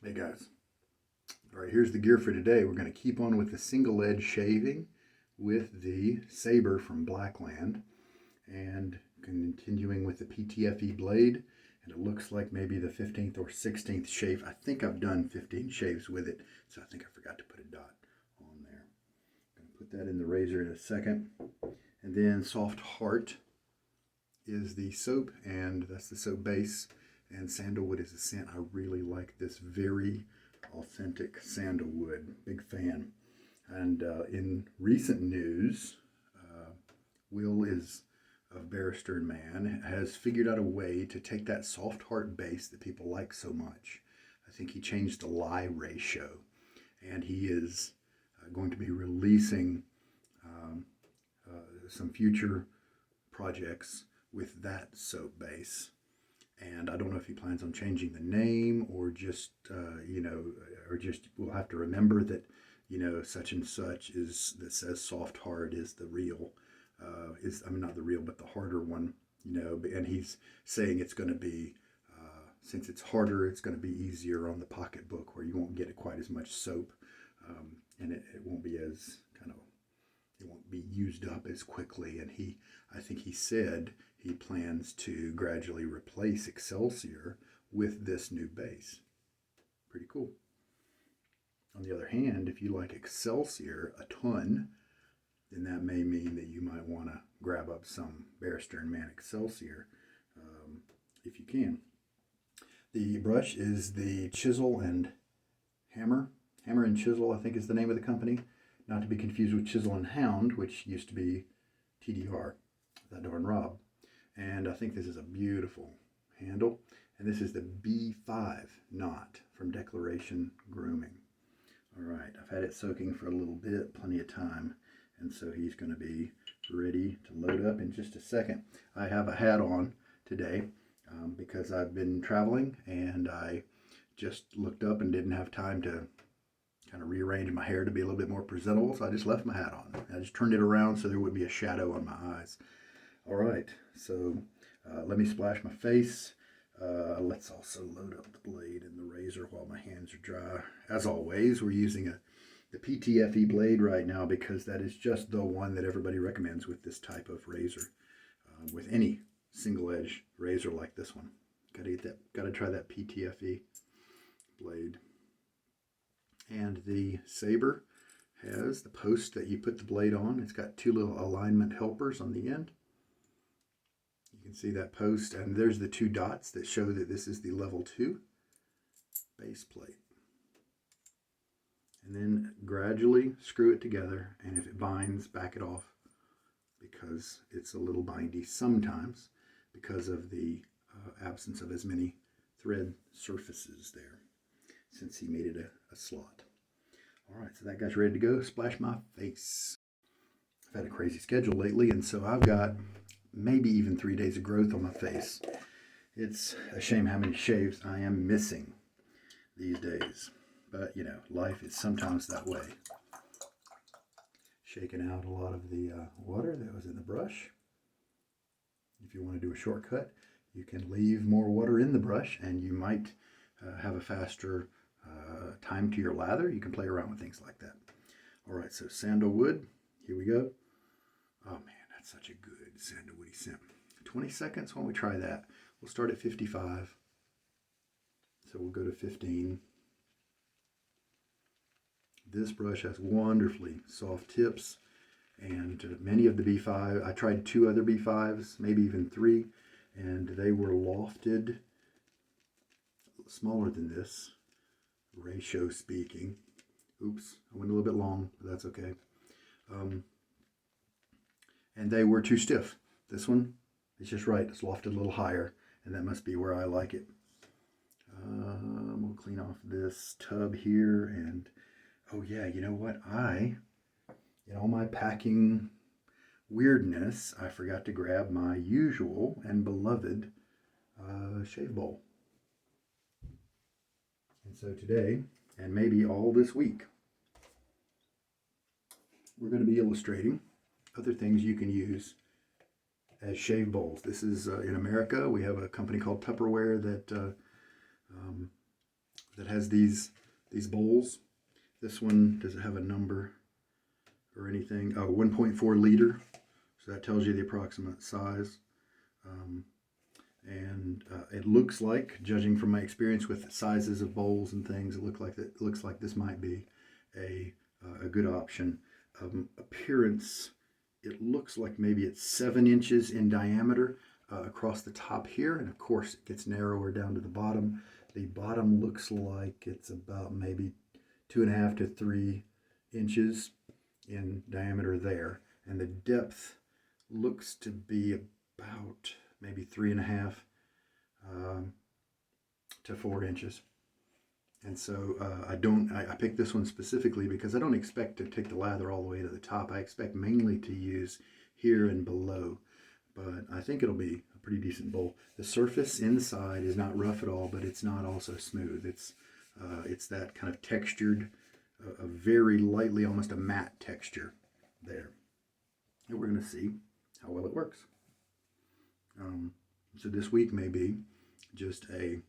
Hey guys, all right, here's the gear for today. We're going to keep on with the single edge shaving with the Sabre from Blackland and continuing with the PTFE blade. And it looks like maybe the 15th or 16th shave. I think I've done 15 shaves with it, so I think I forgot to put a dot on there. I'm going to put that in the razor in a second. And then Soft Heart is the soap, and that's the soap base. And Sandalwood is a scent. I really like this very authentic sandalwood. Big fan. And in recent news, Will is of Barrister and Mann has figured out a way to take that soft heart base that people like so much. I think he changed the lye ratio, and he is going to be releasing some future projects with that soap base. And I don't know if he plans on changing the name or just, or just we'll have to remember that, such and such is that says soft hard is the real, not the real, but the harder one, and he's saying it's going to be, since it's harder, it's going to be easier on the pocketbook where you won't get quite as much soap, and it won't be as it won't be used up as quickly. And I think he said he plans to gradually replace Excelsior with this new base. Pretty cool. On the other hand, if you like Excelsior a ton, then that may mean that you might want to grab up some Barrister and Mann Excelsior if you can. The brush is the Chisel and Hammer. Hammer and Chisel, I think, is the name of the company. Not to be confused with Chisel and Hound, which used to be TDR, that darn Rob. And I think this is a beautiful handle. And this is the B5 knot from Declaration Grooming. All right, I've had it soaking for a little bit, plenty of time. And so he's going to be ready to load up in just a second. I have a hat on today because I've been traveling and I just looked up and didn't have time to kind of rearrange my hair to be a little bit more presentable, so I just left my hat on. I just turned it around so there would be a shadow on my eyes. All right, so let me splash my face. Let's also load up the blade and the razor while my hands are dry. As always, we're using the PTFE blade right now because that is just the one that everybody recommends with this type of razor, with any single edge razor like this one. Gotta try that PTFE blade. And the Sabre has the post that you put the blade on. It's got two little alignment helpers on the end. You can see that post, and there's the two dots that show that this is the level 2 base plate. And then gradually screw it together, and if it binds, back it off because it's a little bindy sometimes because of the absence of as many thread surfaces there, since he made it a slot. All right, so that guy's ready to go. Splash my face. I've had a crazy schedule lately, and so I've got maybe even 3 days of growth on my face. It's a shame how many shaves I am missing these days. But, life is sometimes that way. Shaking out a lot of the water that was in the brush. If you want to do a shortcut, you can leave more water in the brush, and you might have a faster time to your lather. You can play around with things like that. All right, so sandalwood, here we go. Oh man, that's such a good sandalwoody scent. 20 seconds, why don't we try that? We'll start at 55. So we'll go to 15. This brush has wonderfully soft tips, and many of the B5, I tried 2 other B5s, maybe even 3, and they were lofted, smaller than this, ratio speaking. Oops, I went a little bit long, but that's okay. And they were too stiff. This one, it's just right. It's lofted a little higher, and that must be where I like it. We'll clean off this tub here, and oh yeah, you know what? In all my packing weirdness, I forgot to grab my usual and beloved shave bowl. And so today, and maybe all this week, we're going to be illustrating other things you can use as shave bowls. This is in America. We have a company called Tupperware that that has these bowls. This one, does it have a number or anything? Oh, 1.4 liter. So that tells you the approximate size. It looks like, judging from my experience with sizes of bowls and things, it looks like this might be a good option. Appearance, it looks like maybe it's 7 inches in diameter across the top here, and of course it gets narrower down to the bottom. The bottom looks like it's about maybe 2.5 to 3 inches in diameter there, and the depth looks to be about maybe 3.5 to 4 inches. And so I picked this one specifically because I don't expect to take the lather all the way to the top. I expect mainly to use here and below, but I think it'll be a pretty decent bowl. The surface inside is not rough at all, but it's not also smooth. It's that kind of textured, a very lightly, almost a matte texture there. And we're going to see how well it works. So this week may be just a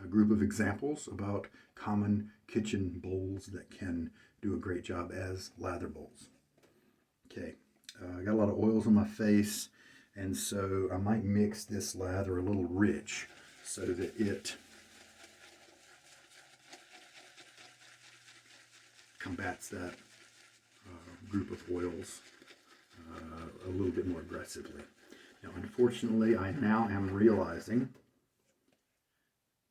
group of examples about common kitchen bowls that can do a great job as lather bowls. Okay, I got a lot of oils on my face, and so I might mix this lather a little rich so that it combats that group of oils a little bit more aggressively. Now, unfortunately, I now am realizing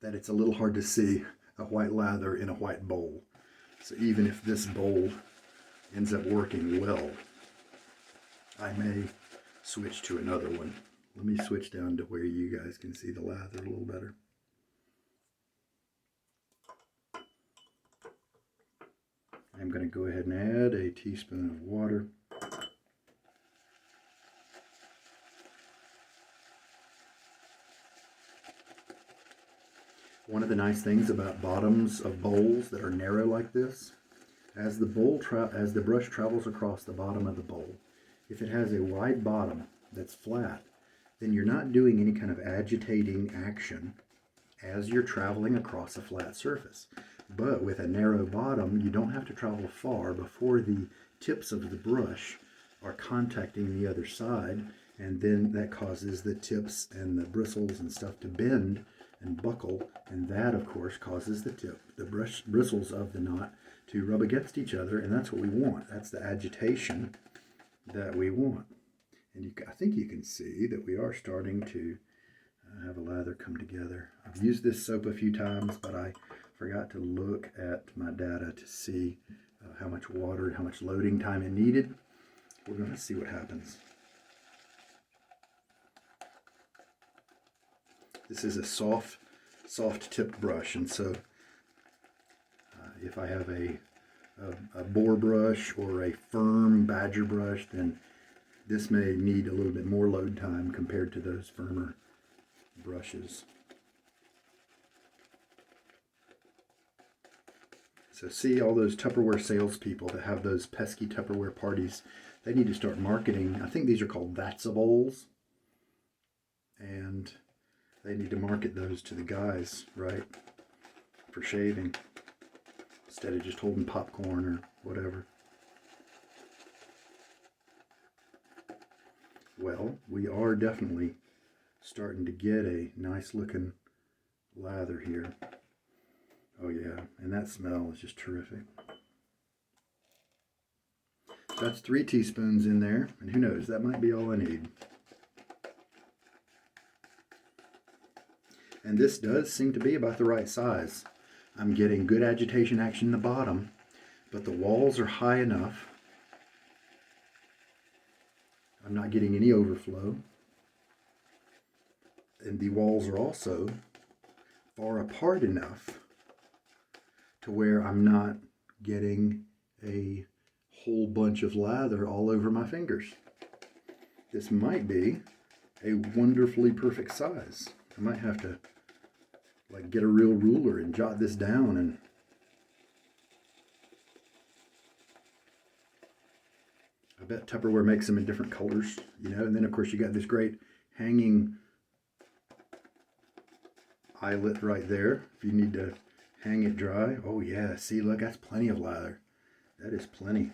that it's a little hard to see a white lather in a white bowl. So even if this bowl ends up working well, I may switch to another one. Let me switch down to where you guys can see the lather a little better. I'm going to go ahead and add a teaspoon of water. One of the nice things about bottoms of bowls that are narrow like this, as the brush travels across the bottom of the bowl, if it has a wide bottom that's flat, then you're not doing any kind of agitating action as you're traveling across a flat surface. But with a narrow bottom, you don't have to travel far before the tips of the brush are contacting the other side, and then that causes the tips and the bristles and stuff to bend and buckle, and that of course causes the bristles of the knot to rub against each other, and that's what we want. That's the agitation that we want. And I think you can see that we are starting to have a lather come together. I've used this soap a few times, but I forgot to look at my data to see how much water and how much loading time it needed. We're going to see what happens. This is a soft tipped brush, and so if I have a boar brush or a firm badger brush, then this may need a little bit more load time compared to those firmer brushes. So see, all those Tupperware salespeople that have those pesky Tupperware parties, they need to start marketing. I think these are called That's-A bowls, and they need to market those to the guys, right, for shaving, instead of just holding popcorn or whatever. Well, we are definitely starting to get a nice looking lather here. Oh yeah, and that smell is just terrific. So that's 3 teaspoons in there, and who knows, that might be all I need. And this does seem to be about the right size. I'm getting good agitation action in the bottom, but the walls are high enough. I'm not getting any overflow. And the walls are also far apart enough to where I'm not getting a whole bunch of lather all over my fingers. This might be a wonderfully perfect size. I might have to get a real ruler and jot this down, and I bet Tupperware makes them in different colors, and then of course you got this great hanging eyelet right there if you need to hang it dry. Oh yeah, see, look, that's plenty of lather. That is plenty.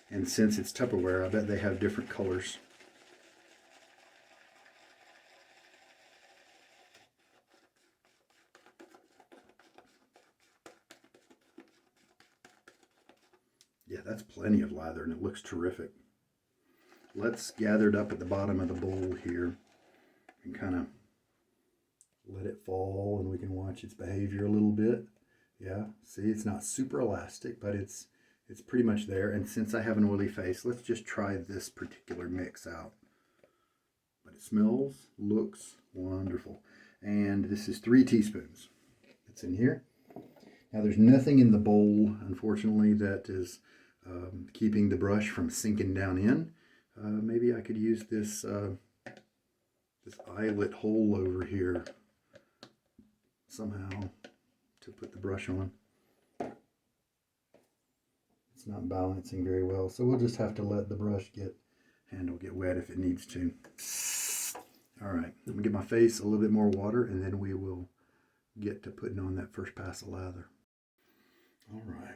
And since it's Tupperware, I bet they have different colors. Yeah, that's plenty of lather, and it looks terrific. Let's gather it up at the bottom of the bowl here and kind of let it fall, and we can watch its behavior a little bit. Yeah, see, it's not super elastic, but it's pretty much there. And since I have an oily face, let's just try this particular mix out. But it smells, looks wonderful. And this is 3 teaspoons. It's in here. Now there's nothing in the bowl, unfortunately, that is keeping the brush from sinking down in. Maybe I could use this this eyelet hole over here somehow to put the brush on. It's not balancing very well, so we'll just have to let the brush handle get wet if it needs to. All right, let me get my face a little bit more water, and then we will get to putting on that first pass of lather. All right.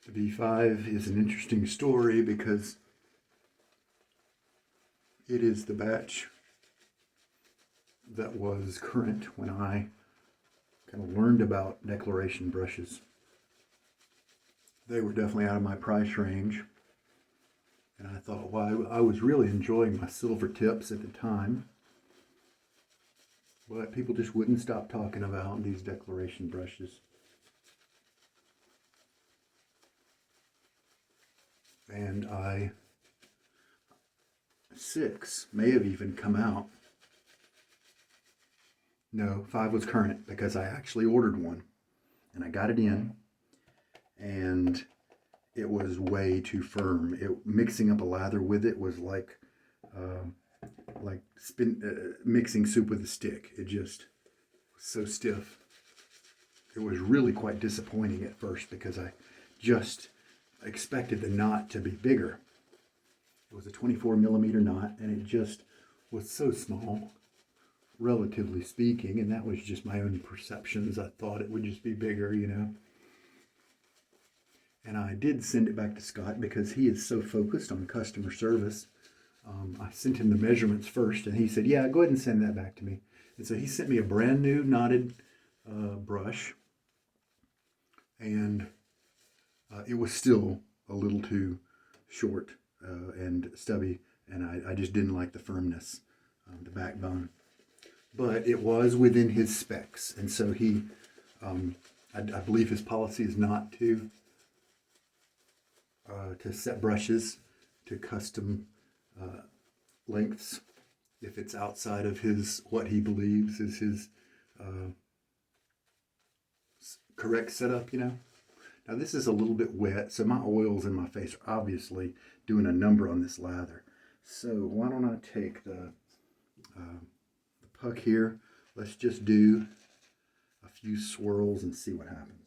The B5 is an interesting story because it is the batch that was current when I kind of learned about declaration brushes. They were definitely out of my price range. And I thought, well, I was really enjoying my silver tips at the time. But people just wouldn't stop talking about these declaration brushes. And 6 may have even come out. No, 5 was current because I actually ordered one. And I got it in. And it was way too firm. Mixing up a lather with it was like mixing soup with a stick. It just was so stiff. It was really quite disappointing at first because I just expected the knot to be bigger. It was a 24 millimeter knot, and it just was so small, relatively speaking, and that was just my own perceptions. I thought it would just be bigger, you know. And I did send it back to Scott because he is so focused on customer service. I sent him the measurements first, and he said, yeah, go ahead and send that back to me. And so he sent me a brand new knotted brush, and it was still a little too short and stubby, and I just didn't like the firmness, the backbone. But it was within his specs, and so he, I believe his policy is not to set brushes to custom lengths if it's outside of what he believes is his correct setup, you know. Now this is a little bit wet, so my oils in my face are obviously doing a number on this lather. So why don't I take the puck here. Let's just do a few swirls and see what happens.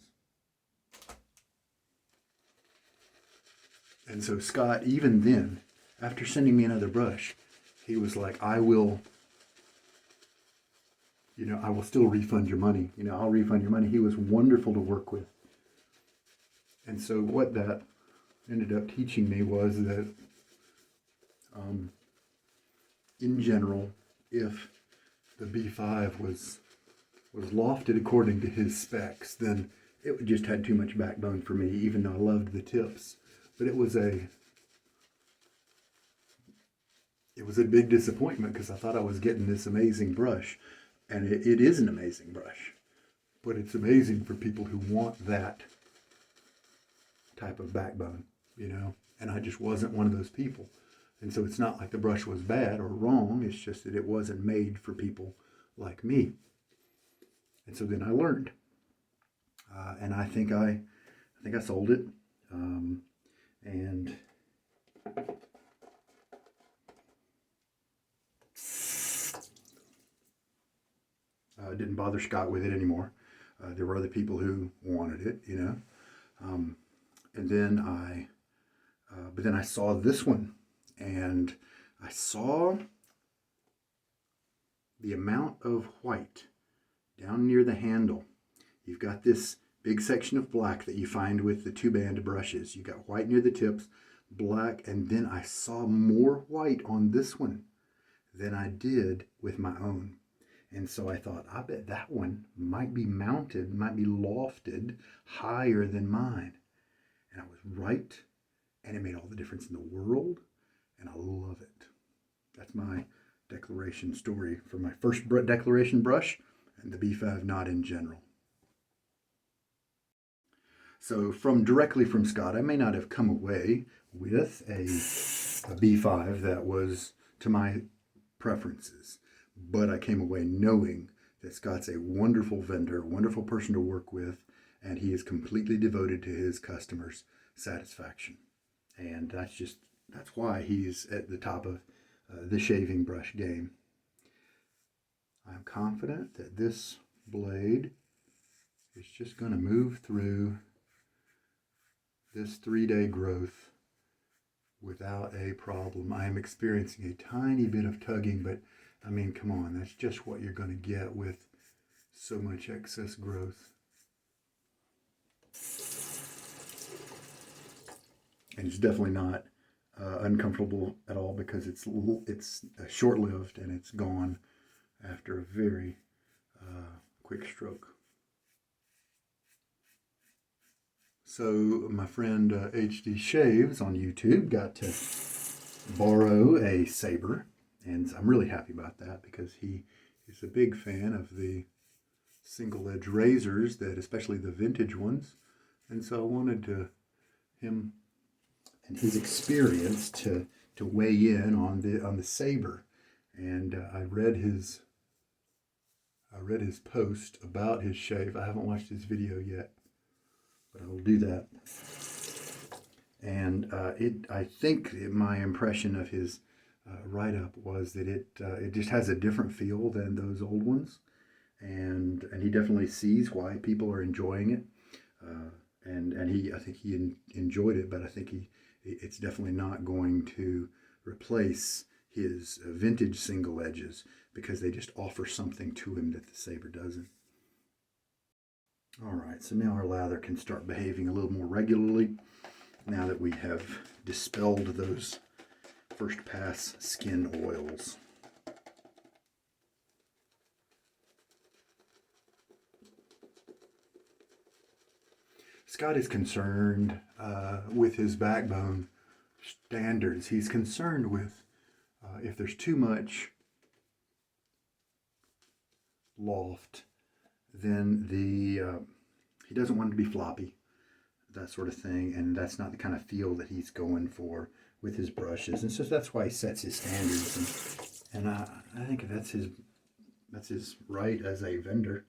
And so Scott, even then, after sending me another brush, he was like, I will still refund your money. I'll refund your money. He was wonderful to work with. And so what that ended up teaching me was that, in general, if the B5 was lofted according to his specs, then it just had too much backbone for me, even though I loved the tips. But it was a big disappointment because I thought I was getting this amazing brush, and it is an amazing brush, but it's amazing for people who want that type of backbone, and I just wasn't one of those people. And so it's not like the brush was bad or wrong, it's just that it wasn't made for people like me. And so then I learned, and I think I sold it, and didn't bother Scott with it anymore. There were other people who wanted it, And then but then I saw this one, and I saw the amount of white down near the handle. You've got this big section of black that you find with the two-band brushes. You got white near the tips, black, and then I saw more white on this one than I did with my own. And so I thought, I bet that one might be mounted, might be lofted higher than mine. And I was right, and it made all the difference in the world, and I love it. That's my declaration story for my first declaration brush and the B5 knot in general. So directly from Scott, I may not have come away with a B5 that was to my preferences, but I came away knowing that Scott's a wonderful vendor, wonderful person to work with, and he is completely devoted to his customers' satisfaction. And that's why he's at the top of the shaving brush game. I'm confident that this blade is just going to move through this 3-day growth without a problem. I am experiencing a tiny bit of tugging, but I mean, come on, that's just what you're going to get with so much excess growth. And it's definitely not uncomfortable at all, because it's short-lived and it's gone after a very quick stroke. So my friend HD Shaves on YouTube got to borrow a saber, and I'm really happy about that, because he is a big fan of the single edge razors, that especially the vintage ones, and so I wanted him and his experience to weigh in on the saber. And I read his post about his shave. I haven't watched his video yet, but I will do that. And I think my impression of his write-up was that it just has a different feel than those old ones, and he definitely sees why people are enjoying it. And I think he enjoyed it, but I think it's definitely not going to replace his vintage single edges, because they just offer something to him that the saber doesn't. All right, so now our lather can start behaving a little more regularly, now that we have dispelled those first pass skin oils. Scott is concerned with his backbone standards. He's concerned with if there's too much loft, then he doesn't want it to be floppy, that sort of thing, and that's not the kind of feel that he's going for with his brushes, and so that's why he sets his standards, and I think that's his right as a vendor.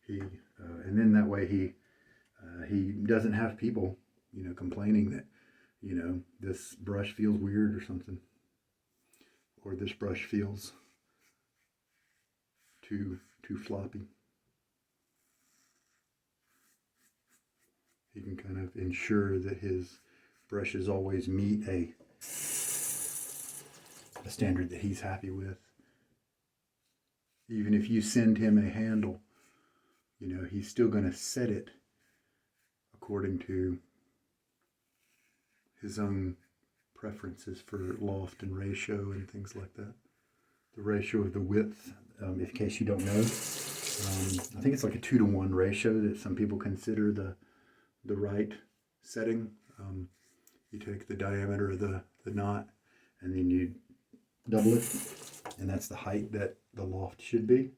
And then that way he doesn't have people, complaining that, this brush feels weird or something, or this brush feels too floppy. He can kind of ensure that his brushes always meet a standard that he's happy with. Even if you send him a handle, he's still going to set it according to his own preferences for loft and ratio and things like that. The ratio of the width, in case you don't know, I think it's like a 2-to-1 ratio that some people consider the right setting. You take the diameter of the knot, and then you double it, and that's the height that the loft should be.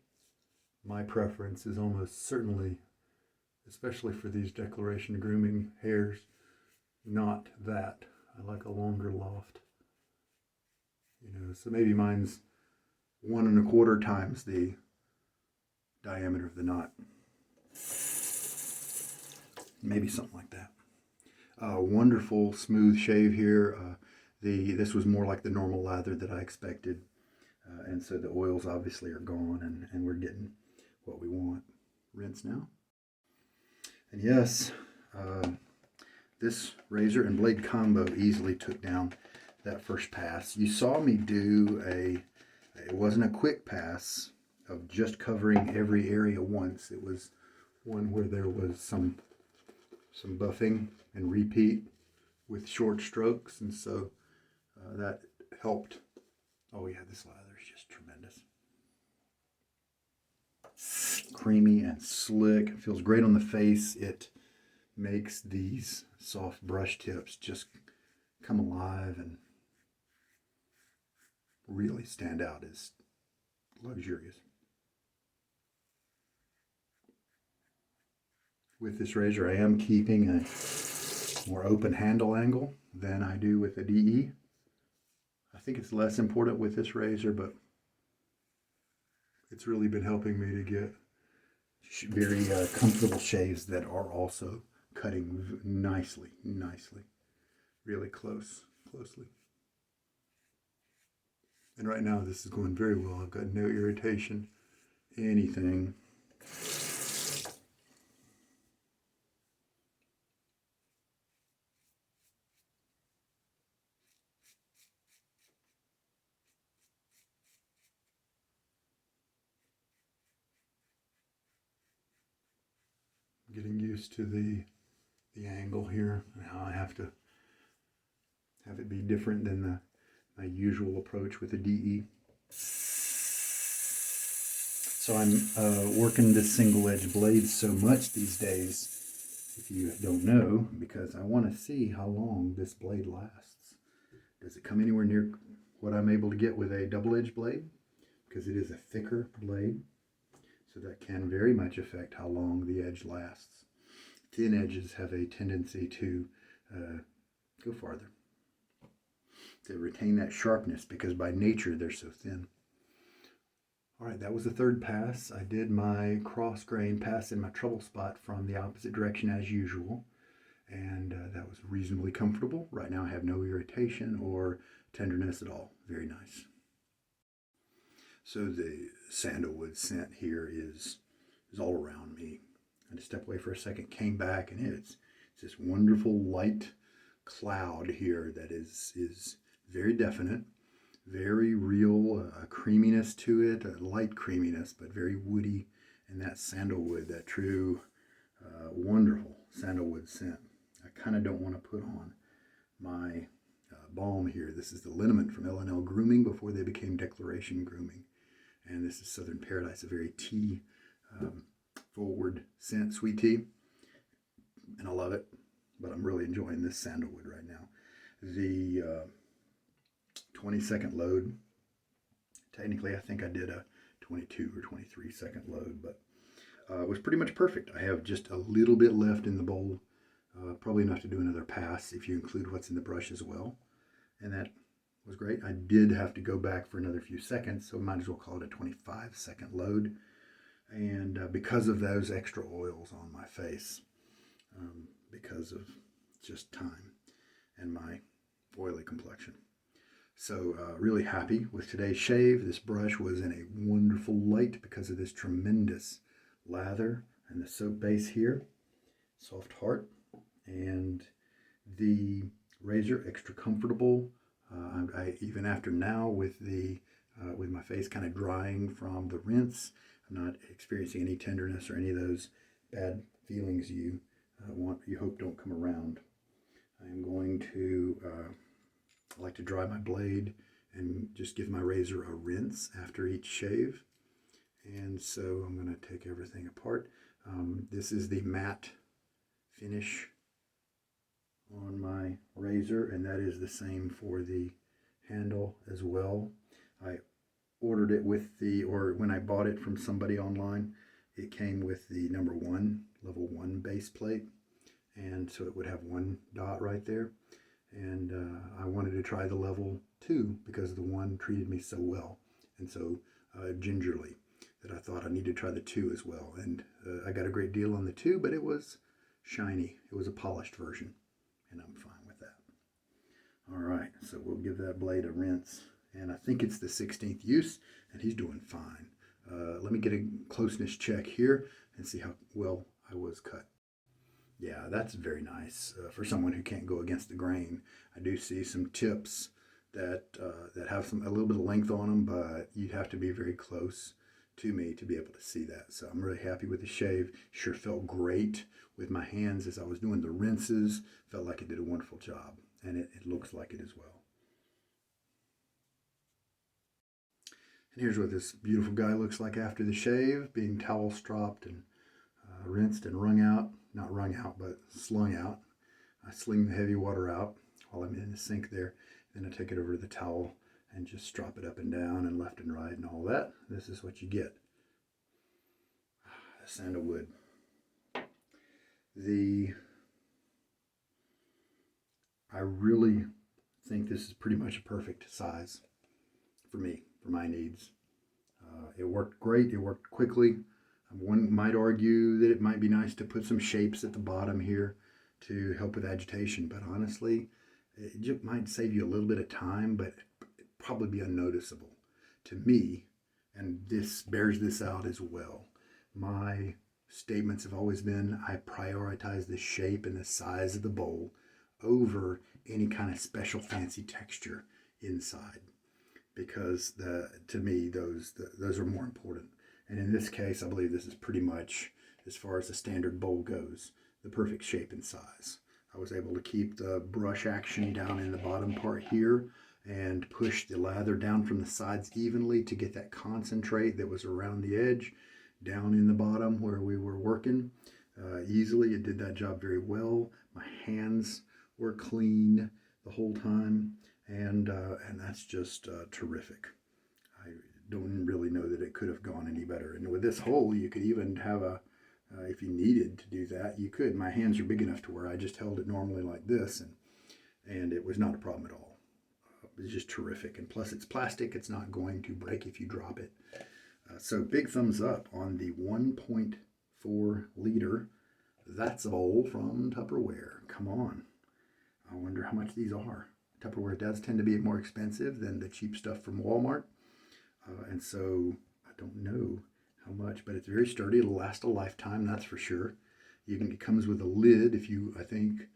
My preference is almost certainly, especially for these declaration grooming hairs, not that. I like a longer loft. So maybe mine's 1 1/4 times the diameter of the knot. Maybe something like that. Wonderful smooth shave here. This was more like the normal lather that I expected. And so the oils obviously are gone, and we're getting what we want. Rinse now. And yes, This razor and blade combo easily took down that first pass. You saw me do it wasn't a quick pass of just covering every area once. It was one where there was some buffing and repeat with short strokes, and so that helped. Oh yeah, this lather is just tremendous. Creamy and slick. It feels great on the face. It makes these soft brush tips just come alive and really stand out as luxurious. With this razor, I am keeping a more open handle angle than I do with a DE. I think it's less important with this razor, but it's really been helping me to get very comfortable shaves that are also cutting nicely, really closely. And right now this is going very well. I've got no irritation, anything. Getting used to the angle here, and how I have to have it be different than my usual approach with the DE. So I'm working this single edge blade so much these days, if you don't know, because I want to see how long this blade lasts. Does it come anywhere near what I'm able to get with a double edge blade? Because it is a thicker blade. So that can very much affect how long the edge lasts. Thin edges have a tendency to go farther, to retain that sharpness, because by nature they're so thin. All right, that was the third pass. I did my cross grain pass in my trouble spot from the opposite direction as usual, and that was reasonably comfortable. Right now I have no irritation or tenderness at all. Very nice. So the sandalwood scent here is all around me. I just stepped away for a second, came back, and it's this wonderful light cloud here that is very definite, very real, creaminess to it, a light creaminess, but very woody, and that sandalwood, that true wonderful sandalwood scent. I kind of don't want to put on my balm here. This is the liniment from L&L Grooming before they became Declaration Grooming. And this is Southern Paradise, a very tea forward scent, sweet tea. And I love it, but I'm really enjoying this sandalwood right now. The 20-second load, technically I think I did a 22 or 23 second load, but it was pretty much perfect. I have just a little bit left in the bowl, probably enough to do another pass if you include what's in the brush as well. And that was great. I did have to go back for another few seconds, so might as well call it a 25-second load. And because of those extra oils on my face, because of just time and my oily complexion. So really happy with today's shave. This brush was in a wonderful light because of this tremendous lather and the soap base here. Soft heart. And the razor, extra comfortable. I even after now with my face kind of drying from the rinse, I'm not experiencing any tenderness or any of those bad feelings you hope don't come around. I'm going to I like to dry my blade and just give my razor a rinse after each shave. And so I'm going to take everything apart. This is the matte finish on my razor, and that is the same for the handle as well. I ordered it with when I bought it from somebody online, it came with the level 1 base plate, and so it would have one dot right there. And I wanted to try the level 2 because the 1 treated me so well and so gingerly that I thought I need to try the 2 as well. And I got a great deal on the 2, but it was shiny. It was a polished version, and I'm fine with that. All right, so we'll give that blade a rinse, and I think it's the 16th use, and he's doing fine. Let me get a closeness check here and see how well I was cut. Yeah, that's very nice for someone who can't go against the grain. I do see some tips that have a little bit of length on them, but you'd have to be very close to me to be able to see that. So I'm really happy with the shave. Sure felt great with my hands as I was doing the rinses. Felt like it did a wonderful job, and it looks like it as well. And here's what this beautiful guy looks like after the shave, being towel stropped and rinsed and wrung out. Not wrung out, but slung out. I sling the heavy water out while I'm in the sink there. Then I take it over to the towel and just strop it up and down and left and right and all that. This is what you get. Sandalwood. I really think this is pretty much a perfect size for me, for my needs. It worked great. It worked quickly. One might argue that it might be nice to put some shapes at the bottom here to help with agitation, but honestly, it just might save you a little bit of time, but it'd probably be unnoticeable to me, and this bears this out as well. My statements have always been I prioritize the shape and the size of the bowl over any kind of special fancy texture inside, because to me those are more important. And in this case, I believe this is pretty much, as far as the standard bowl goes, the perfect shape and size. I was able to keep the brush action down in the bottom part here and push the lather down from the sides evenly to get that concentrate that was around the edge down in the bottom where we were working easily. It did that job very well. My hands were clean the whole time, and that's just terrific. I don't really know that it could have gone any better. And with this hole, you could even have if you needed to do that, you could. My hands are big enough to where I just held it normally like this, and it was not a problem at all. It's just terrific. And plus it's plastic. It's not going to break if you drop it. So big thumbs up on the 1.4 liter. That's a bowl from Tupperware. Come on. I wonder how much these are. Tupperware does tend to be more expensive than the cheap stuff from Walmart. And so I don't know how much, but it's very sturdy. It'll last a lifetime, that's for sure. It comes with a lid, I think.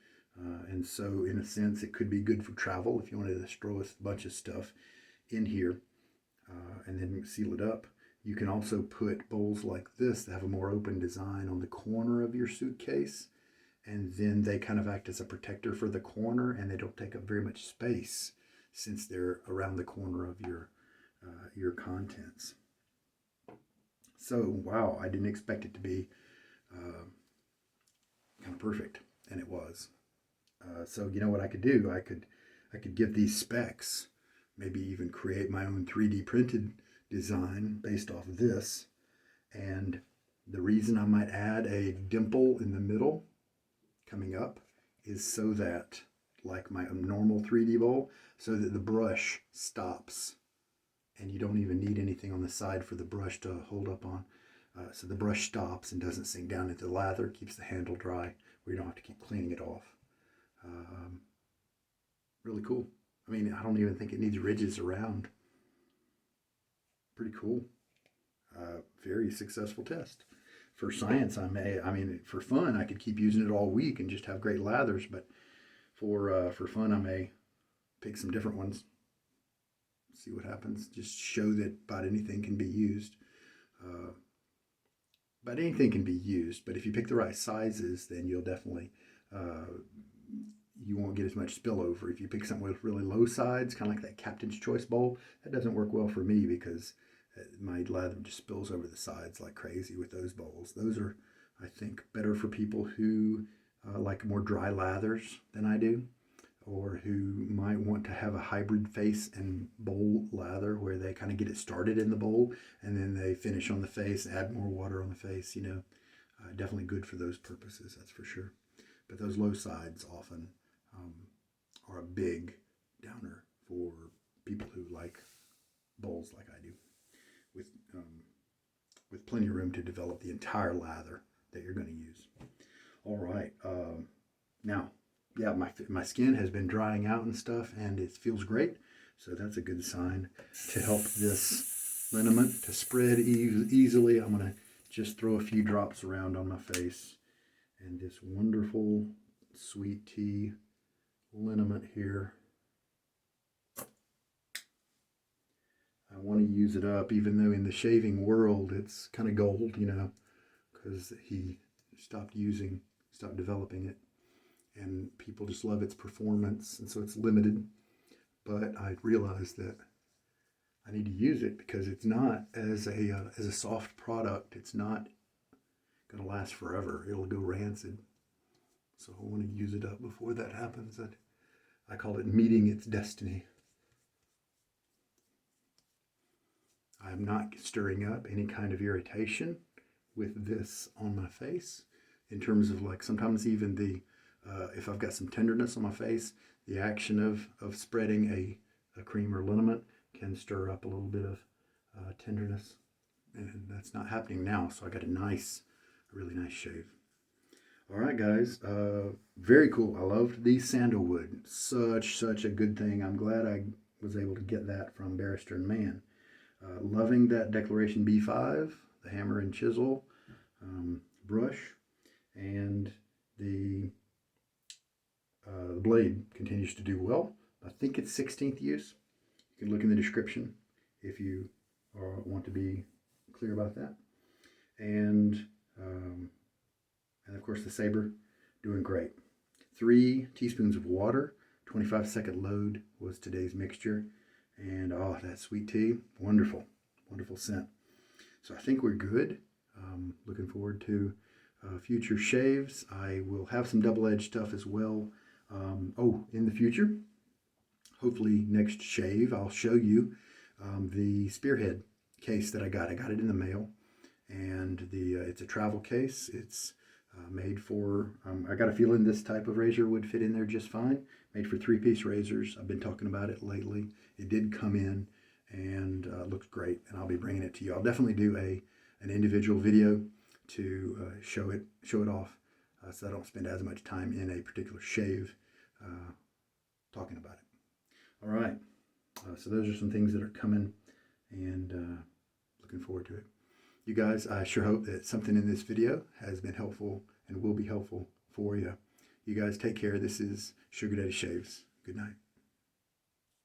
And so in a sense, it could be good for travel if you wanted to throw a bunch of stuff in here and then seal it up. You can also put bowls like this that have a more open design on the corner of your suitcase, and then they kind of act as a protector for the corner, and they don't take up very much space since they're around the corner of your contents. So wow, I didn't expect it to be kind of perfect, and it was. So you know what I could do? I could give these specs, maybe even create my own 3D printed design based off of this. And the reason I might add a dimple in the middle coming up is so that, like my normal 3D bowl, so that the brush stops and you don't even need anything on the side for the brush to hold up on. So the brush stops and doesn't sink down into the lather, keeps the handle dry where you don't have to keep cleaning it off. Really cool. I mean, I don't even think it needs ridges around. Pretty cool. Very successful test. For science, for fun, I could keep using it all week and just have great lathers, but for fun, I may pick some different ones. See what happens. Just show that about anything can be used. But anything can be used, but if you pick the right sizes, then you'll definitely, you won't get as much spillover. If you pick something with really low sides, kind of like that Captain's Choice bowl, that doesn't work well for me because my lather just spills over the sides like crazy with those bowls. Those are, I think, better for people who like more dry lathers than I do, or who might want to have a hybrid face and bowl lather where they kind of get it started in the bowl and then they finish on the face, add more water on the face, definitely good for those purposes, that's for sure. But those low sides often are a big downer for people who like bowls like I do, with plenty of room to develop the entire lather that you're going to use. All right, now, yeah, my skin has been drying out and stuff, and it feels great. So that's a good sign to help this liniment to spread easily. I'm going to just throw a few drops around on my face and this wonderful sweet tea liniment here. I want to use it up, even though in the shaving world it's kind of gold, you know, because he stopped developing it, and people just love its performance, and so it's limited. But I realized that I need to use it because it's not, as a soft product, it's not going to last forever. It'll go rancid. So I want to use it up before that happens. I call it meeting its destiny. I'm not stirring up any kind of irritation with this on my face, in terms of, like, sometimes even the if I've got some tenderness on my face, the action of spreading a cream or liniment can stir up a little bit of tenderness, and that's not happening now. So I got a really nice shave. All right, guys, very cool. I loved the sandalwood. Such a good thing. I'm glad I was able to get that from Barrister and Mann. Loving that Declaration B5, the hammer and chisel brush, and the blade continues to do well. I think it's 16th use. You can look in the description if you want to be clear about that. And of course the Sabre, doing great. 3 teaspoons of water, 25-second load was today's mixture. And oh, that sweet tea, wonderful, wonderful scent. So I think we're good. Looking forward to future shaves. I will have some double-edged stuff as well. In the future, hopefully next shave, I'll show you the spearhead case that I got. I got it in the mail, and it's a travel case. It's made for, I got a feeling this type of razor would fit in there just fine. Made for 3-piece razors. I've been talking about it lately. It did come in, and looks great, and I'll be bringing it to you. I'll definitely do an individual video to show it off, so I don't spend as much time in a particular shave talking about it. All right, so those are some things that are coming, and looking forward to it. You guys, I sure hope that something in this video has been helpful and will be helpful for you. You guys take care. This is Sugar Daddy Shaves. Good night.